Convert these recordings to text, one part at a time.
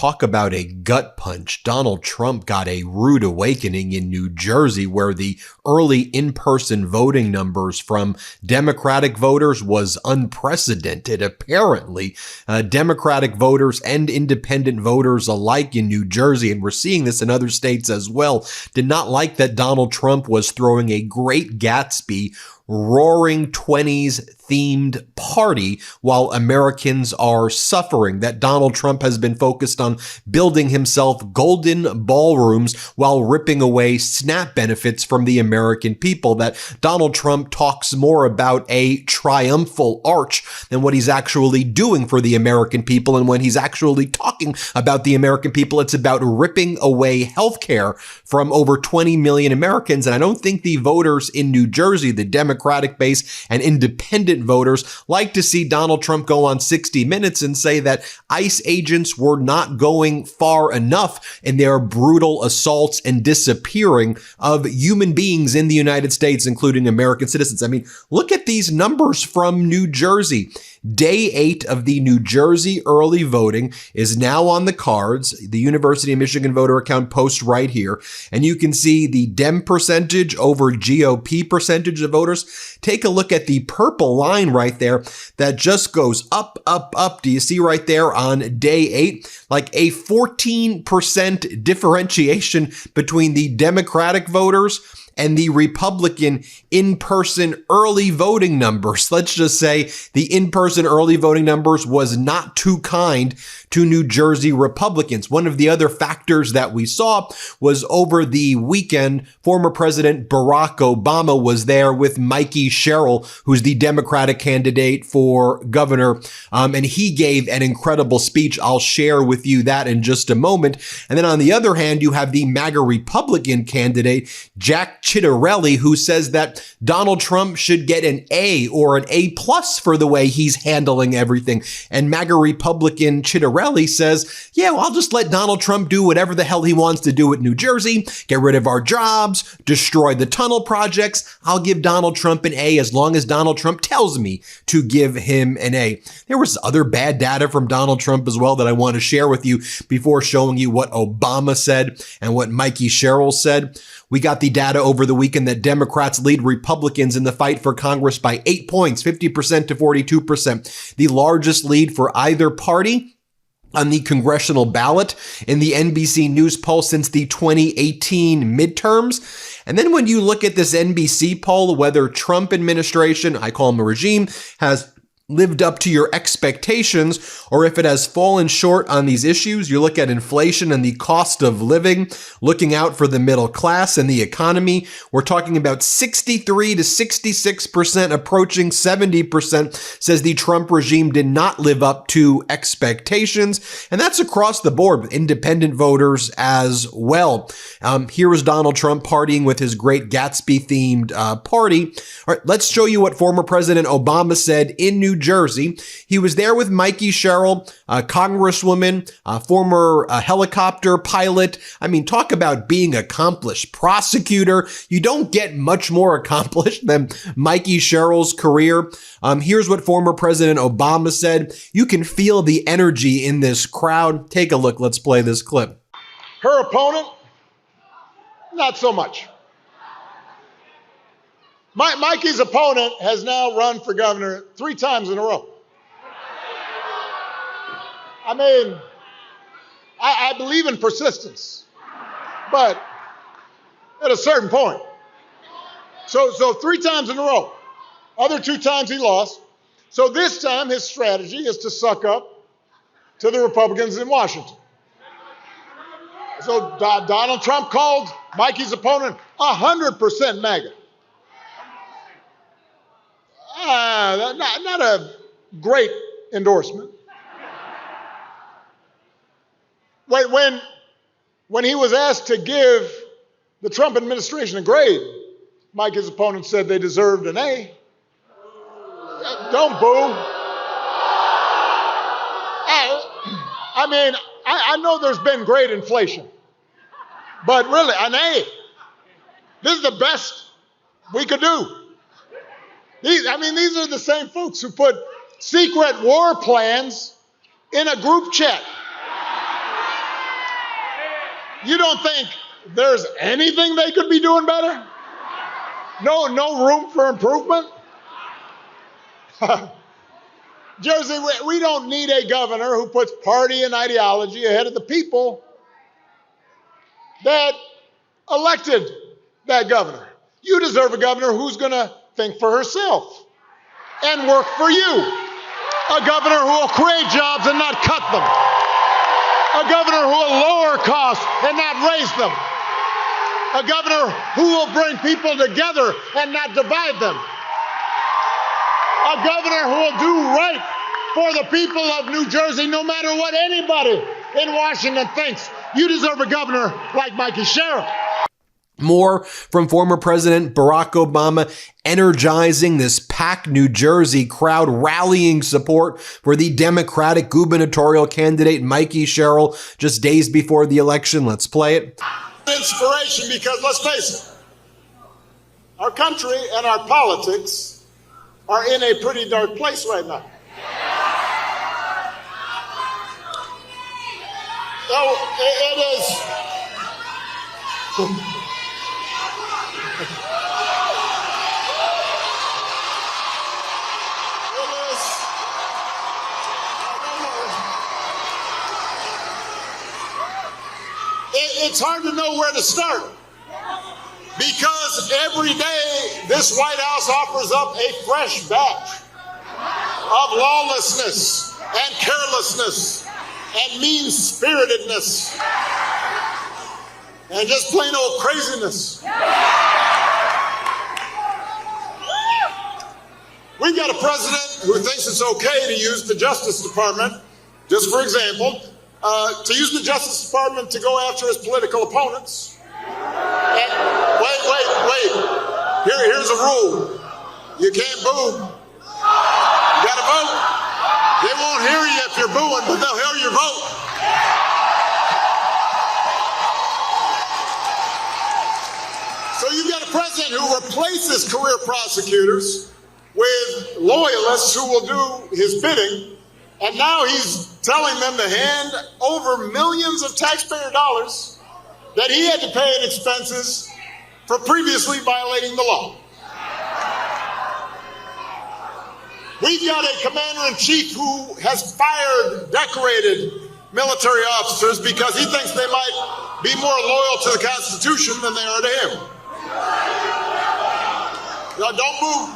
talk about a gut punch. Donald Trump got a rude awakening in New Jersey, where the early in-person voting numbers from Democratic voters was unprecedented. Apparently, Democratic voters and independent voters alike in New Jersey, and we're seeing this in other states as well, did not like that Donald Trump was throwing a Great Gatsby roaring 20s themed party while Americans are suffering, that Donald Trump has been focused on building himself golden ballrooms while ripping away SNAP benefits from the American people, that Donald Trump talks more about a triumphal arch than what he's actually doing for the American people. And when he's actually talking about the American people, it's about ripping away healthcare from over 20 million Americans. And I don't think the voters in New Jersey, the Democratic base and independent voters, like to see Donald Trump go on 60 Minutes and say that ICE agents were not going far enough in their brutal assaults and disappearing of human beings in the United States, including American citizens. I mean, look at these numbers from New Jersey. Day 8 of the New Jersey early voting is now on the cards. The University of Michigan voter account posts right here. And you can see the Dem percentage over GOP percentage of voters. Take a look at the purple line right there that just goes up, up, up. Do you see right there on day 8? Like a 14% differentiation between the Democratic voters and the Republican in-person early voting numbers. Let's just say the in-person early voting numbers was not too kind to New Jersey Republicans. One of the other factors that we saw was over the weekend, former President Barack Obama was there with Mikey Sherrill, who's the Democratic candidate for governor, and he gave an incredible speech. I'll share with you that in just a moment. And then on the other hand, you have the MAGA Republican candidate, Jack Ciattarelli, who says that Donald Trump should get an A or an A+ for the way he's handling everything. And MAGA Republican Ciattarelli says, yeah, well, I'll just let Donald Trump do whatever the hell he wants to do at New Jersey, get rid of our jobs, destroy the tunnel projects. I'll give Donald Trump an A as long as Donald Trump tells me to give him an A. There was other bad data from Donald Trump as well that I want to share with you before showing you what Obama said and what Mikey Sherrill said. We got the data over the weekend that Democrats lead Republicans in the fight for Congress by 8 points, 50% to 42%. The largest lead for either party on the congressional ballot in the NBC News poll since the 2018 midterms. And then when you look at this NBC poll, whether Trump administration, I call him a regime, has lived up to your expectations, or if it has fallen short on these issues. You look at inflation and the cost of living, looking out for the middle class and the economy. We're talking about 63 to 66%, approaching 70%, says the Trump regime did not live up to expectations. And that's across the board with independent voters as well. Here was Donald Trump partying with his Great Gatsby themed party. All right, let's show you what former President Obama said in New Jersey. He was there with Mikey Sherrill, a congresswoman, a former helicopter pilot. I mean, talk about being accomplished. Prosecutor. You don't get much more accomplished than Mikey Sherrill's career. Here's what former President Obama said. You can feel the energy in this crowd. Take a look. Let's play this clip. Her opponent, not so much. Mikey's opponent has now run for governor 3 times in a row. I mean, I believe in persistence, but at a certain point. So 3 times in a row. Other 2 times he lost. So this time his strategy is to suck up to the Republicans in Washington. So Donald Trump called Mikey's opponent 100% MAGA. Not a great endorsement. When he was asked to give the Trump administration a grade, Mikey's opponent said they deserved an A. Don't boo. I mean, I know there's been great inflation, but really, an A. This is the best we could do. These are the same folks who put secret war plans in a group chat. You don't think there's anything they could be doing better? No room for improvement? Jersey, we don't need a governor who puts party and ideology ahead of the people that elected that governor. You deserve a governor who's going to think for herself and work for you. A governor who will create jobs and not cut them. A governor who will lower costs and not raise them. A governor who will bring people together and not divide them. A governor who will do right for the people of New Jersey, no matter what anybody in Washington thinks. You deserve a governor like Mikey Sherrill. More from former President Barack Obama energizing this packed New Jersey crowd, rallying support for the Democratic gubernatorial candidate Mikey Sherrill just days before the election. Let's play it. Inspiration, because let's face it, our country and our politics are in a pretty dark place right now. So it is. It's hard to know where to start, because every day this White House offers up a fresh batch of lawlessness and carelessness and mean-spiritedness and just plain old craziness. We've got a president who thinks it's okay to use the Justice Department, just for example, to use the Justice Department to go after his political opponents. And wait. Here's a rule. You can't boo. You gotta vote. They won't hear you if you're booing, but they'll hear your vote. So you've got a president who replaces career prosecutors with loyalists who will do his bidding, and now he's telling them to hand over millions of taxpayer dollars that he had to pay in expenses for previously violating the law. We've got a commander-in-chief who has fired decorated military officers because he thinks they might be more loyal to the Constitution than they are to him. Now, don't move.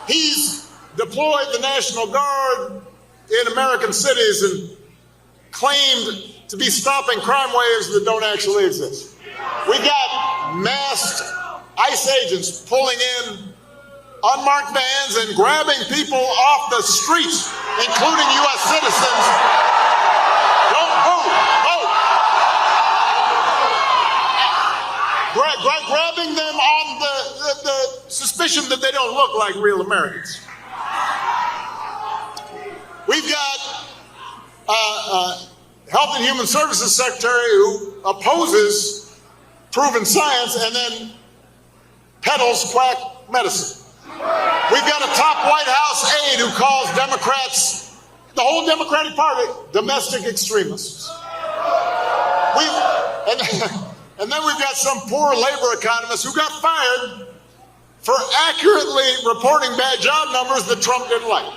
He's deployed the National Guard in American cities and claimed to be stopping crime waves that don't actually exist. We got masked ICE agents pulling in unmarked vans and grabbing people off the streets, including U.S. citizens. Don't move, vote. Grabbing them on the suspicion that they don't look like real Americans. We've got Health and Human Services Secretary who opposes proven science and then peddles quack medicine. We've got a top White House aide who calls Democrats, the whole Democratic Party, domestic extremists. And then we've got some poor labor economist who got fired for accurately reporting bad job numbers that Trump didn't like.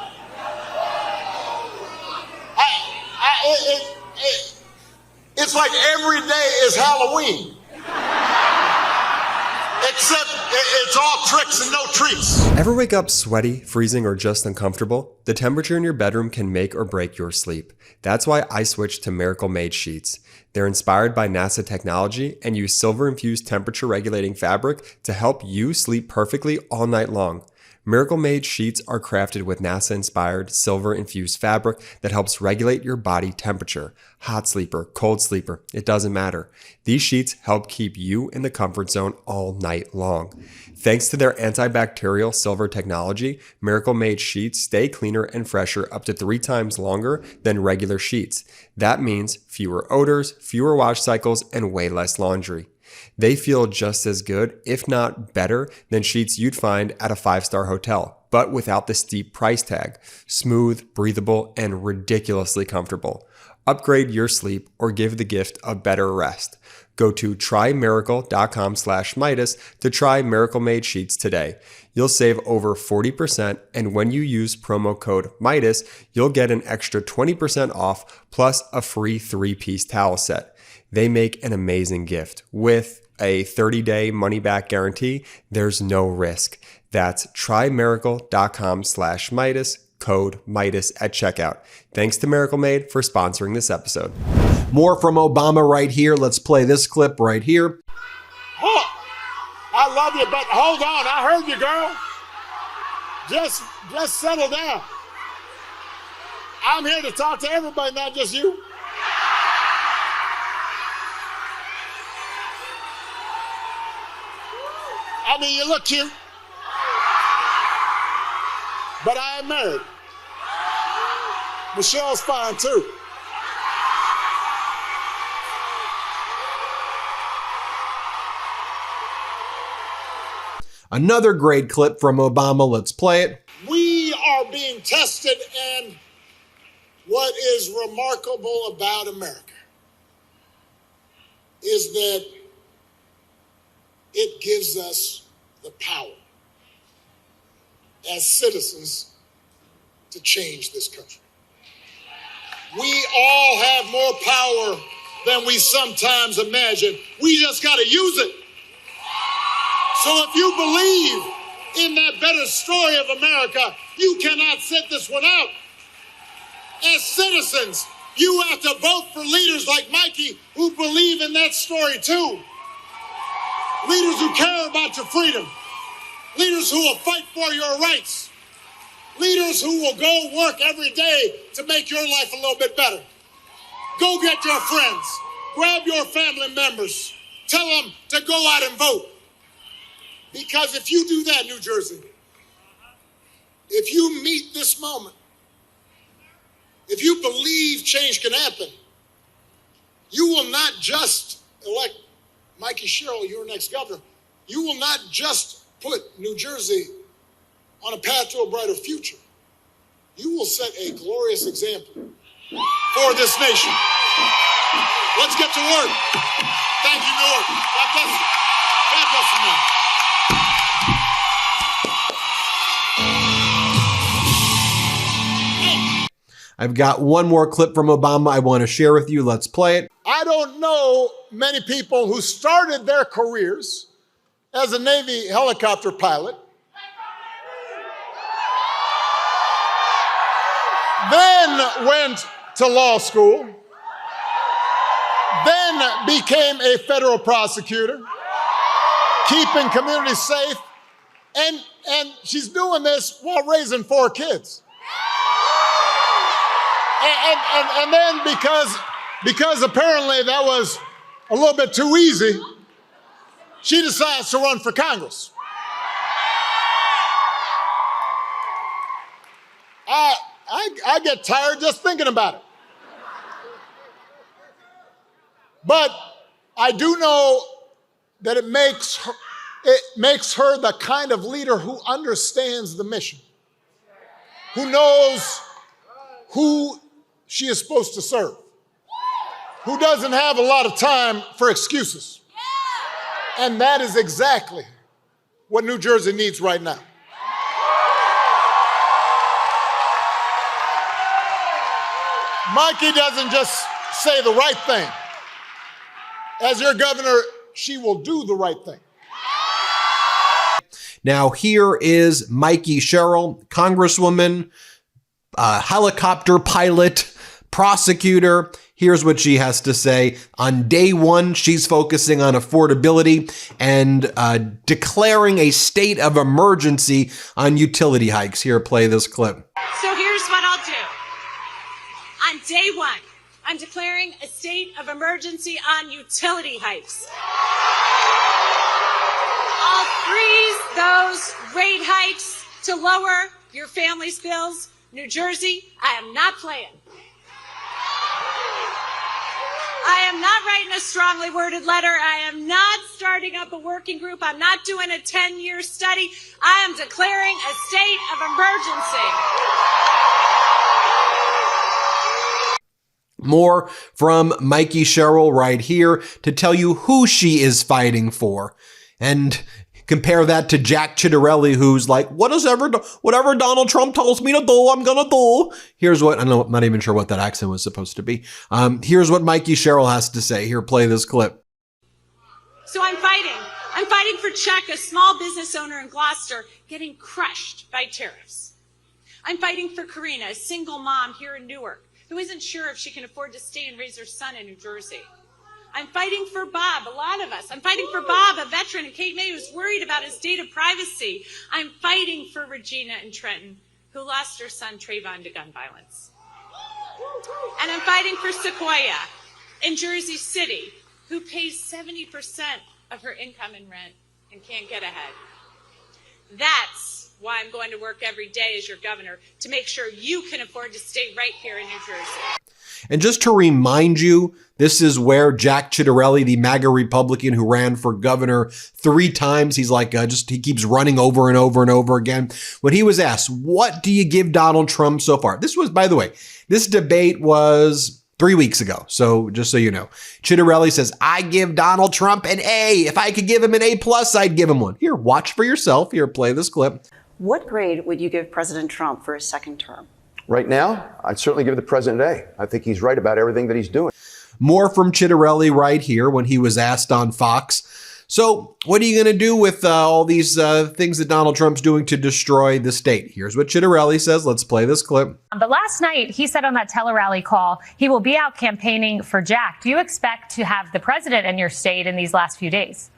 It's like every day is Halloween. Except it's all tricks and no treats. Ever wake up sweaty, freezing, or just uncomfortable? The temperature in your bedroom can make or break your sleep. That's why I switched to Miracle Made sheets. They're inspired by NASA technology and use silver-infused temperature-regulating fabric to help you sleep perfectly all night long. Miracle Made sheets are crafted with NASA-inspired, silver-infused fabric that helps regulate your body temperature. Hot sleeper, cold sleeper, it doesn't matter. These sheets help keep you in the comfort zone all night long. Thanks to their antibacterial silver technology, Miracle Made sheets stay cleaner and fresher up to 3 times longer than regular sheets. That means fewer odors, fewer wash cycles, and way less laundry. They feel just as good, if not better, than sheets you'd find at a 5-star hotel, but without the steep price tag. Smooth, breathable, and ridiculously comfortable. Upgrade your sleep or give the gift of better rest. Go to trymiracle.com/Meidas to try Miracle Made sheets today. You'll save over 40%, and when you use promo code Meidas, you'll get an extra 20% off plus a free 3-piece towel set. They make an amazing gift. With a 30-day money-back guarantee, there's no risk. That's trymiracle.com/Meidas, code Meidas at checkout. Thanks to Miracle Made for sponsoring this episode. More from Obama right here. Let's play this clip right here. Oh, I love you, but hold on. I heard you, girl. Just settle down. I'm here to talk to everybody, not just you. I mean, you look cute, but I am married. Michelle's fine too. Another great clip from Obama. Let's play it. We are being tested, and what is remarkable about America is that it gives us the power as citizens to change this country. We all have more power than we sometimes imagine. We just got to use it. So if you believe in that better story of America, you cannot sit this one out. As citizens, you have to vote for leaders like Mikey who believe in that story too. Leaders who care about your freedom. Leaders who will fight for your rights. Leaders who will go work every day to make your life a little bit better. Go get your friends. Grab your family members. Tell them to go out and vote. Because if you do that, New Jersey, if you meet this moment, if you believe change can happen, you will not just elect Mikey Sherrill, your next governor. You will not just put New Jersey on a path to a brighter future. You will set a glorious example for this nation. Let's get to work. Thank you, Lord. God bless you. God bless you, man. I've got one more clip from Obama I want to share with you. Let's play it. I don't know many people who started their careers as a Navy helicopter pilot, then went to law school, then became a federal prosecutor, keeping communities safe, and she's doing this while raising 4 kids. And then because apparently that was a little bit too easy, she decides to run for Congress. I get tired just thinking about it. But I do know that it makes her the kind of leader who understands the mission, who knows who she is supposed to serve, who doesn't have a lot of time for excuses. And that is exactly what New Jersey needs right now. Mikey doesn't just say the right thing. As your governor, she will do the right thing. Now here is Mikey Sherrill, Congresswoman, helicopter pilot, prosecutor. Here's what she has to say. On day one, she's focusing on affordability and declaring a state of emergency on utility hikes. Here, play this clip. So here's what I'll do. On day one, I'm declaring a state of emergency on utility hikes. I'll freeze those rate hikes to lower your family's bills. New Jersey, I am not playing. I am not writing a strongly worded letter. I am not starting up a working group. I'm not doing a 10-year study. I am declaring a state of emergency. More from Mikey Sherrill right here to tell you who she is fighting for. And compare that to Jack Ciattarelli, who's like, whatever Donald Trump tells me to do, I'm gonna do. Here's what, I'm not even sure what that accent was supposed to be. Here's what Mikey Sherrill has to say. Here, play this clip. So I'm fighting. I'm fighting for Chuck, a small business owner in Gloucester, getting crushed by tariffs. I'm fighting for Karina, a single mom here in Newark, who isn't sure if she can afford to stay and raise her son in New Jersey. I'm fighting for Bob, a lot of us. I'm fighting for Bob, a veteran, and Kate May, who's worried about his data privacy. I'm fighting for Regina in Trenton, who lost her son Trayvon to gun violence. And I'm fighting for Sequoia in Jersey City, who pays 70% of her income in rent and can't get ahead. That's why I'm going to work every day as your governor to make sure you can afford to stay right here in New Jersey. And just to remind you, this is where Jack Ciattarelli, the MAGA Republican who ran for governor 3 times, he's like, he keeps running over and over and over again. When he was asked, what do you give Donald Trump so far? This was, by the way, this debate was 3 weeks ago. So just so you know, Ciattarelli says, I give Donald Trump an A. If I could give him an A+, I'd give him one. Here, watch for yourself. Here, play this clip. What grade would you give President Trump for his second term? Right now, I'd certainly give the president an A. I think he's right about everything that he's doing. More from Ciattarelli right here when he was asked on Fox. So what are you going to do with all these things that Donald Trump's doing to destroy the state? Here's what Ciattarelli says. Let's play this clip. But last night, he said on that tele-rally call, he will be out campaigning for Jack. Do you expect to have the president in your state in these last few days?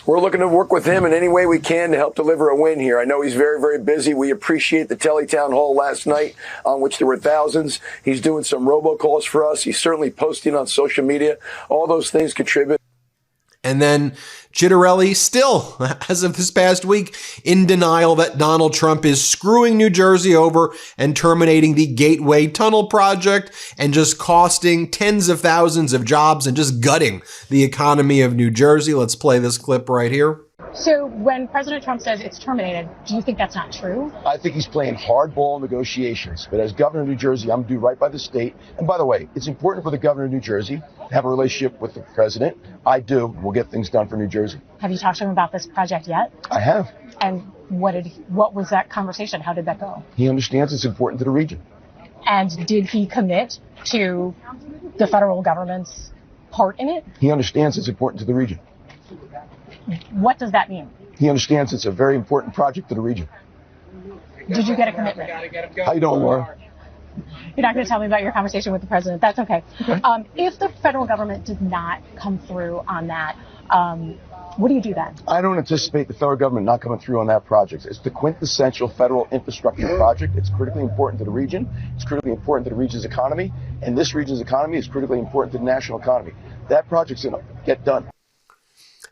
We're looking to work with him in any way we can to help deliver a win here. I know he's very, very busy. We appreciate the tele town hall last night, on which there were thousands. He's doing some robocalls for us. He's certainly posting on social media. All those things contribute. And then Ciattarelli still, as of this past week, in denial that Donald Trump is screwing New Jersey over and terminating the Gateway Tunnel project and just costing tens of thousands of jobs and just gutting the economy of New Jersey. Let's play this clip right here. So when President Trump says it's terminated, do you think that's not true? I think he's playing hardball negotiations. But as governor of New Jersey, I'm due right by the state. And by the way, it's important for the governor of New Jersey to have a relationship with the president. I do. We'll get things done for New Jersey. Have you talked to him about this project yet? I have. And what was that conversation? How did that go? He understands it's important to the region. And did he commit to the federal government's part in it? He understands it's important to the region. What does that mean? He understands it's a very important project to the region. Did you get a commitment? How you doing, Laura? You're not going to tell me about your conversation with the president. That's okay. If the federal government did not come through on that, what do you do then? I don't anticipate the federal government not coming through on that project. It's the quintessential federal infrastructure project. It's critically important to the region. It's critically important to the region's economy. And this region's economy is critically important to the national economy. That project's going to get done.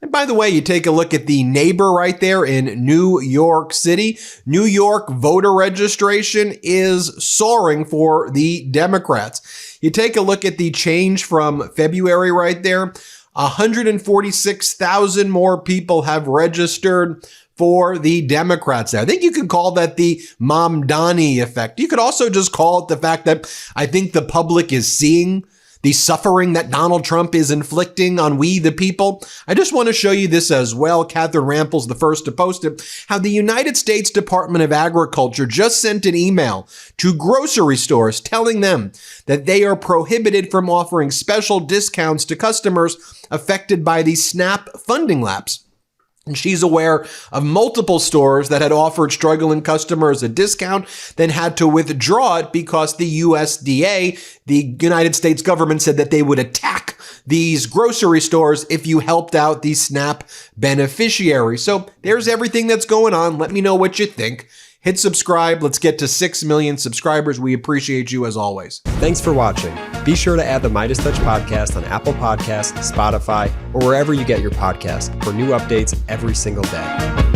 And by the way, you take a look at the neighbor right there in New York City. New York voter registration is soaring for the Democrats. You take a look at the change from February right there. 146,000 more people have registered for the Democrats there. I think you could call that the Mamdani effect. You could also just call it the fact that I think the public is seeing the suffering that Donald Trump is inflicting on we the people. I just want to show you this as well. Catherine Rample's the first to post it. How the United States Department of Agriculture just sent an email to grocery stores telling them that they are prohibited from offering special discounts to customers affected by the SNAP funding lapse. And she's aware of multiple stores that had offered struggling customers a discount, then had to withdraw it because the USDA, the United States government, said that they would attack these grocery stores if you helped out the SNAP beneficiaries. So there's everything that's going on. Let me know what you think. Hit subscribe. Let's get to 6 million subscribers. We appreciate you as always. Thanks for watching. Be sure to add the MeidasTouch podcast on Apple Podcasts, Spotify, or wherever you get your podcasts for new updates every single day.